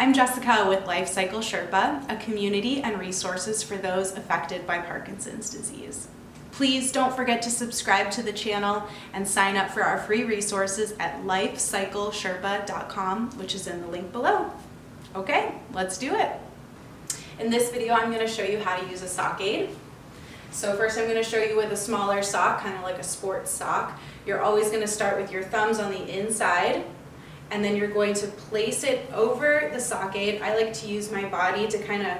I'm Jessica with Lifecycle Sherpa, a community and resources for those affected by Parkinson's disease. Please don't forget to subscribe to the channel and sign up for our free resources at lifecyclesherpa.com, which is in the link below. Okay, let's do it. In this video, I'm going to show you how to use a sock aid. So first I'm going to show you with a smaller sock, kind of like a sports sock. You're always going to start with your thumbs on the inside, and then you're going to place it over the sock aid. I like to use my body to kind of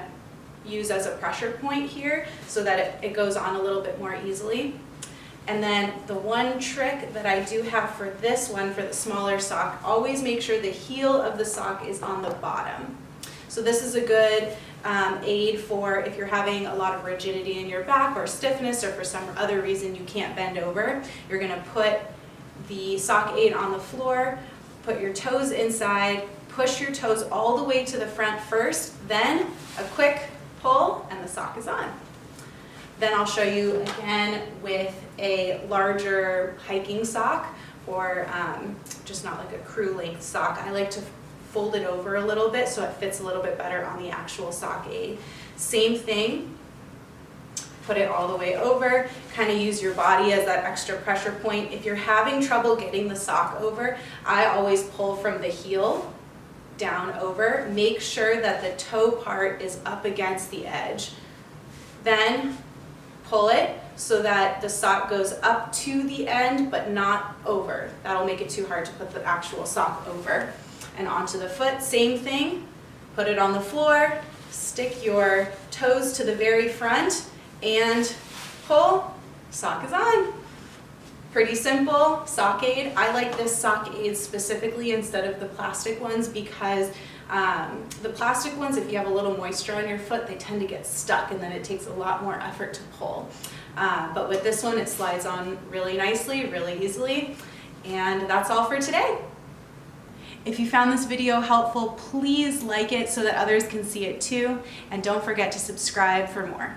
use as a pressure point here so that it goes on a little bit more easily. And then the one trick that I do have for this one, for the smaller sock, always make sure the heel of the sock is on the bottom. So this is a good aid for if you're having a lot of rigidity in your back or stiffness, or for some other reason you can't bend over. You're going to put the sock aid on the floor, put your toes inside, push your toes all the way to the front first, then a quick pull and the sock is on. Then I'll show you again with a larger hiking sock, or just not like a crew length sock. I like to fold it over a little bit so it fits a little bit better on the actual sock aid. Same thing, put it all the way over, kind of use your body as that extra pressure point. If you're having trouble getting the sock over, I always pull from the heel down over. Make sure that the toe part is up against the edge. Then pull it so that the sock goes up to the end but not over. That'll make it too hard to put the actual sock over. And onto the foot, same thing. Put it on the floor, stick your toes to the very front, and pull, sock is on. Pretty simple sock aid. I like this sock aid specifically instead of the plastic ones because the plastic ones, if you have a little moisture on your foot, they tend to get stuck and then it takes a lot more effort to pull. But with this one, it slides on really nicely, really easily. And that's all for today. If you found this video helpful, please like it so that others can see it too. And don't forget to subscribe for more.